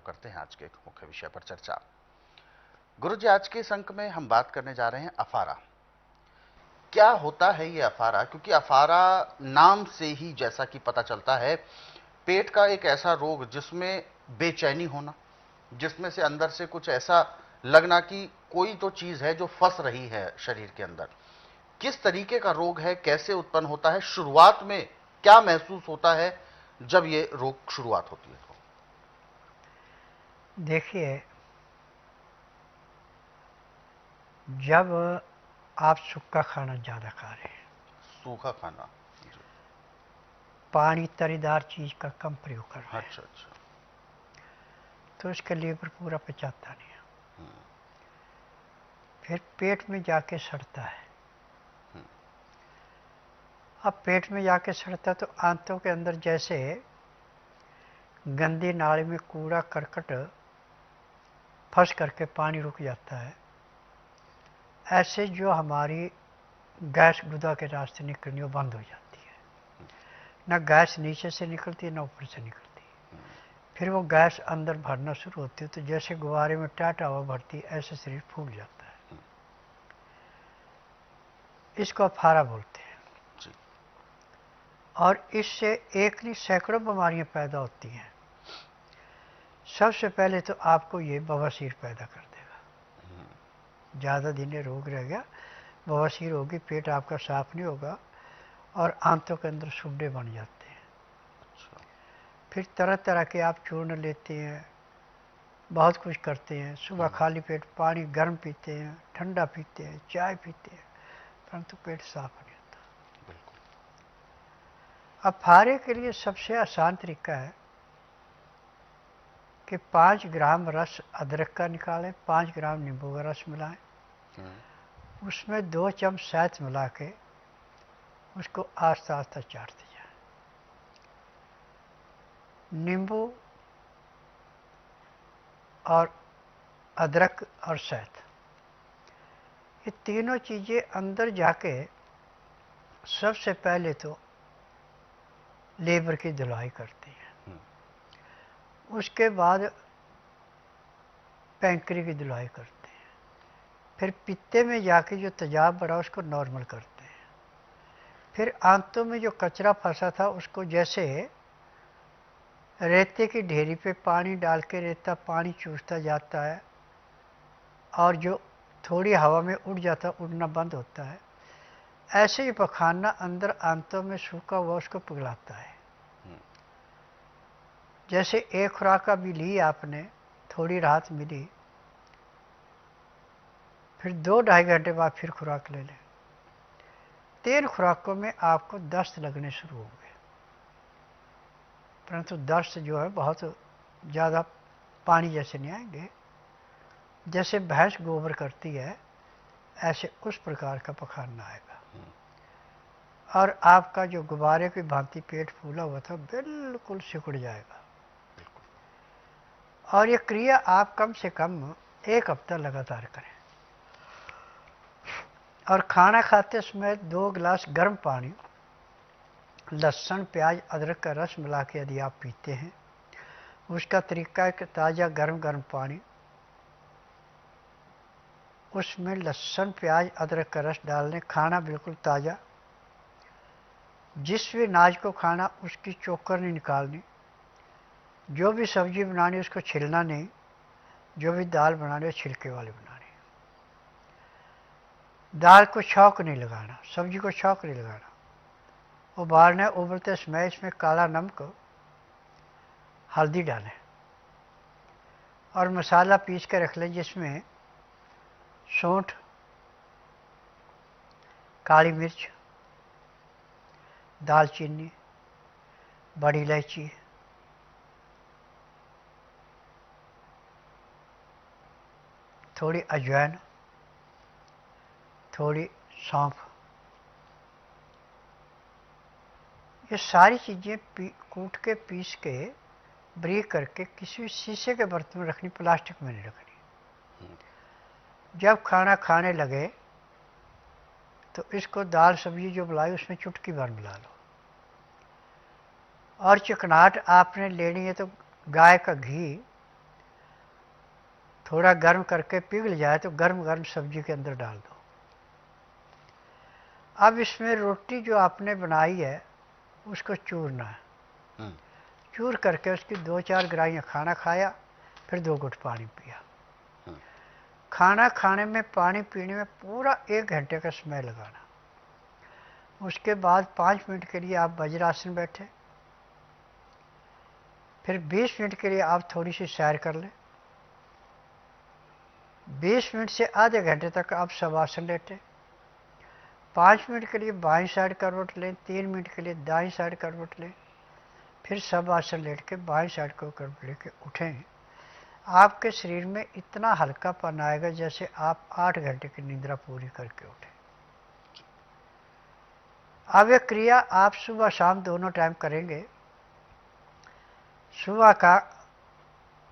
करते हैं आज के एक मुख्य विषय पर चर्चा। गुरुजी, आज के इस अंक में हम बात करने जा रहे हैं अफारा। क्या होता है ये अफारा? क्योंकि अफारा नाम से ही जैसा कि पता चलता है, पेट का एक ऐसा रोग जिसमें बेचैनी होना, जिसमें से अंदर से कुछ ऐसा लगना कि कोई तो चीज है जो फंस रही है शरीर के अंदर। किस तरीके का रोग है, कैसे उत्पन्न होता है, शुरुआत में क्या महसूस होता है जब ये रोग शुरुआत होती है? तो देखिए, जब आप सूखा खाना ज़्यादा खा रहे हैं, सूखा खाना, जी। पानी तरीदार चीज़ का कम प्रयोग कर रहे हैं, अच्छा अच्छा। तो इसका लीवर पूरा पचाता नहीं है, हम्म, फिर पेट में जाके सड़ता है। हम्म, अब पेट में जाके सड़ता तो आंतों के अंदर जैसे गंदी नाली में कूड़ा करकट फंस करके पानी रुक जाता है, ऐसे जो हमारी गैस गुदा के रास्ते निकलनी वो बंद हो जाती है। न गैस नीचे से निकलती है न ऊपर से निकलती है। फिर वो गैस अंदर भरना शुरू होती है, तो जैसे गुब्बारे में टाटा हवा भरती है ऐसे शरीर फूल जाता है। इसको अफारा बोलते हैं। जी। और इससे एक नहीं सैकड़ों बीमारियां पैदा होती हैं। सबसे पहले तो आपको ये बवासीर पैदा कर देगा। ज़्यादा दिन रोग रह गया, बवासीर होगी, पेट आपका साफ नहीं होगा और आंतों के अंदर सुड्डे बन जाते हैं। अच्छा। फिर तरह तरह के आप चूर्ण लेते हैं, बहुत कुछ करते हैं। सुबह खाली पेट पानी गर्म पीते हैं, ठंडा पीते हैं, चाय पीते हैं, परंतु पेट साफ नहीं होता। बिल्कुल। अब फारे के लिए सबसे आसान तरीका है कि 5 ग्राम रस अदरक का निकालें, 5 ग्राम नींबू का रस मिलाएं, उसमें 2 चम्मच शहद मिला के उसको आस्ता आस्ता चाटते जाएं। नींबू और अदरक और शहद, ये तीनों चीज़ें अंदर जाके सबसे पहले तो लीवर की धुलाई करती हैं, उसके बाद पैंक्री की धुलाई करते हैं, फिर पित्ते में जाके जो तेजाब बढ़ा उसको नॉर्मल करते हैं, फिर आंतों में जो कचरा फंसा था उसको जैसे रेते की ढेरी पे पानी डाल के रेता पानी चूसता जाता है और जो थोड़ी हवा में उड़ जाता उड़ना बंद होता है, ऐसे ही पखाना अंदर आंतों में सूखा हुआ उसको पिघलाता है। जैसे एक खुराक का भी ली आपने, थोड़ी राहत मिली, फिर 2-2.5 घंटे बाद फिर खुराक ले लें। 3 खुराकों में आपको दस्त लगने शुरू हो गए, परंतु दस्त जो है बहुत ज़्यादा पानी जैसे नहीं आएंगे। जैसे भैंस गोबर करती है ऐसे उस प्रकार का पखाना आएगा और आपका जो गुब्बारे की भांति पेट फूला हुआ था बिल्कुल सिकुड़ जाएगा। और ये क्रिया आप कम से कम 1 हफ्ता लगातार करें। और खाना खाते समय 2 गिलास गर्म पानी लहसुन प्याज अदरक का रस मिला के यदि आप पीते हैं, उसका तरीका है कि ताज़ा गर्म गर्म पानी, उसमें लहसुन प्याज अदरक का रस डाल दें, खाना बिल्कुल ताज़ा, जिस भी अनाज को खाना उसकी चोकर नहीं निकालनी, जो भी सब्जी बनानी उसको छिलना नहीं, जो भी दाल बनानी है छिलके वाली बनानी, दाल को छौंक नहीं लगाना, सब्जी को छौंक नहीं लगाना, उबालना है, उबलते समय इसमें काला नमक हल्दी डालें और मसाला पीस कर रख लें, जिसमें सौंठ, काली मिर्च, दालचीनी, बड़ी इलायची, थोड़ी अजवाइन, थोड़ी सौंफ, ये सारी चीज़ें कूट के पीस के ब्रीक करके किसी भी शीशे के बर्तन में रखनी, प्लास्टिक में नहीं रखनी। जब खाना खाने लगे तो इसको दाल सब्जी जो बनाई उसमें चुटकी भर मिला लो। और चिकनाहट आपने लेनी है तो गाय का घी थोड़ा गर्म करके पिघल जाए तो गर्म गर्म सब्जी के अंदर डाल दो। अब इसमें रोटी जो आपने बनाई है उसको चूरना है। चूर करके उसकी 2-4 ग्राहियाँ खाना खाया, फिर 2 घुट पानी पिया। खाना खाने में, पानी पीने में पूरा 1 घंटे का समय लगाना। उसके बाद 5 मिनट के लिए आप वज्रासन बैठे, फिर 20 मिनट के लिए आप थोड़ी सी सैर कर लें। 20 मिनट से आधे घंटे तक आप शवासन लेटे। 5 मिनट के लिए बाईं साइड करवट लें, 3 मिनट के लिए दाईं साइड करवट लें, फिर सब आसन लेट के बाईं साइड को करवट लेके उठें। आपके शरीर में इतना हल्कापन आएगा जैसे आप 8 घंटे की निद्रा पूरी करके उठे। अब ये क्रिया आप सुबह शाम दोनों टाइम करेंगे। सुबह का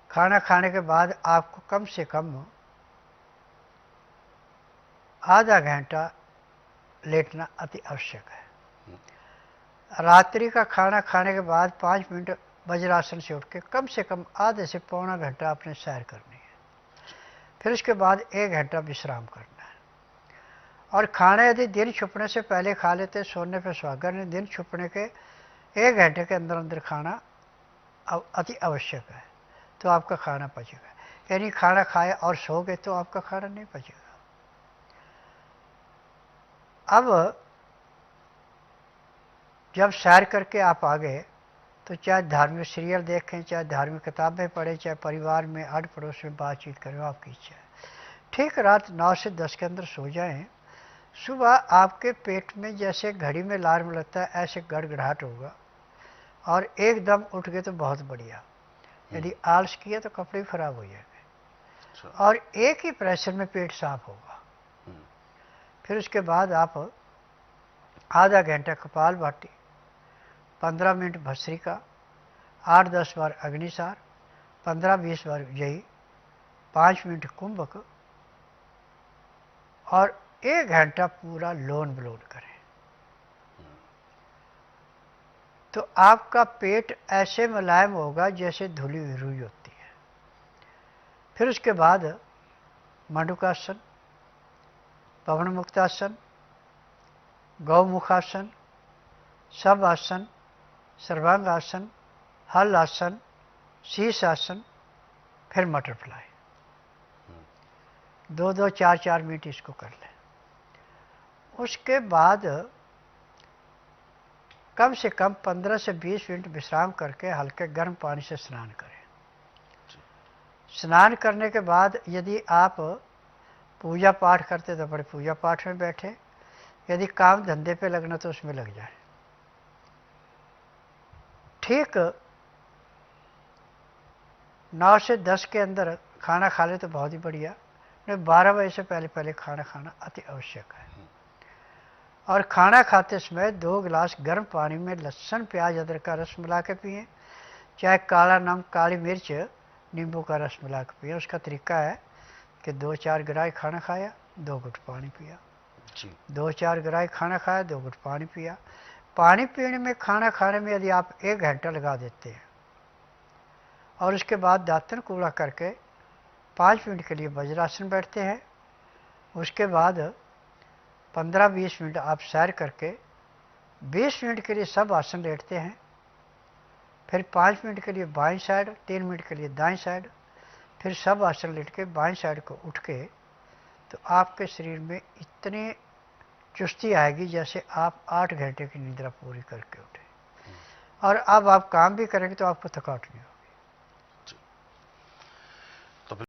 खाना खाने के बाद आपको कम से कम आधा घंटा लेटना अति आवश्यक है। रात्रि का खाना खाने के बाद 5 मिनट वज्रासन से उठ के कम आधे से पौना घंटा आपने सैर करनी है। फिर उसके बाद 1 घंटा विश्राम करना है। और खाना यदि दिन छुपने से पहले खा लेते, सोने पे सुहागा ने, दिन छुपने के 1 घंटे के अंदर अंदर खाना अति आवश्यक है, तो आपका खाना पचेगा। यानी खाना खाया और सो गए तो आपका खाना नहीं पचेगा। अब जब सैर करके आप आ गए तो चाहे धार्मिक सीरियल देखें, चाहे धार्मिक किताबें पढ़ें, चाहे परिवार में आड़ पड़ोस में बातचीत करें, आपकी इच्छा है। ठीक रात 9 से 10 के अंदर सो जाएं। सुबह आपके पेट में जैसे घड़ी में अलार्म लगता है ऐसे गड़गड़ाहट होगा, और एकदम उठ गए तो बहुत बढ़िया। यदि आलस किया तो कपड़े खराब हो जाएंगे। और एक ही प्रेशर में पेट साफ होगा। फिर उसके बाद आप आधा घंटा कपालभाति, 15 मिनट भस्त्रिका, 8-10 बार अग्निसार, 15-20 बार यही, 5 मिनट कुंभक, और 1 घंटा पूरा लोन ब्लोन करें। तो आपका पेट ऐसे मुलायम होगा जैसे धुली हुई रुई होती है। फिर उसके बाद मंडूकासन, पवन मुक्तासन, गौमुखासन, सब आसन, सर्वांग आसन, हल आसन, शीश आसन, फिर बटरफ्लाई। 2-2, 4-4 मिनट इसको कर लें। उसके बाद कम से कम 15 से 20 मिनट विश्राम करके हल्के गर्म पानी से स्नान करें। स्नान करने के बाद यदि आप पूजा पाठ करते तो बड़े पूजा पाठ में बैठे, यदि काम धंधे पे लगना तो उसमें लग जाए। ठीक 9 से 10 के अंदर खाना खा ले तो बहुत ही बढ़िया। 12 बजे से पहले पहले खाना खाना अति आवश्यक है। और खाना खाते समय 2 गिलास गर्म पानी में लहसुन, प्याज, अदरक का रस मिला के पिएँ, चाहे काला नमक, काली मिर्च, नींबू का रस मिला के पिएँ। उसका तरीका है कि 2-4 ग्राही खाना खाया, 2 घुट पानी पिया। 2-4 ग्राही खाना खाया, 2 घुट पानी पिया। पानी पीने में, खाना खाने में यदि आप 1 घंटा लगा देते हैं और उसके बाद दातन कूड़ा करके 5 मिनट के लिए वज्रासन बैठते हैं, उसके बाद 15-20 मिनट आप सैर करके 20 मिनट के लिए सब आसन लेटते हैं, फिर 5 मिनट के लिए बाईं साइड, 3 मिनट के लिए दाईं साइड, फिर सब आसन लेट के बाईं साइड को उठ के, तो आपके शरीर में इतनी चुस्ती आएगी जैसे आप 8 घंटे की निद्रा पूरी करके उठे। और अब आप काम भी करेंगे तो आपको थकावट नहीं होगी।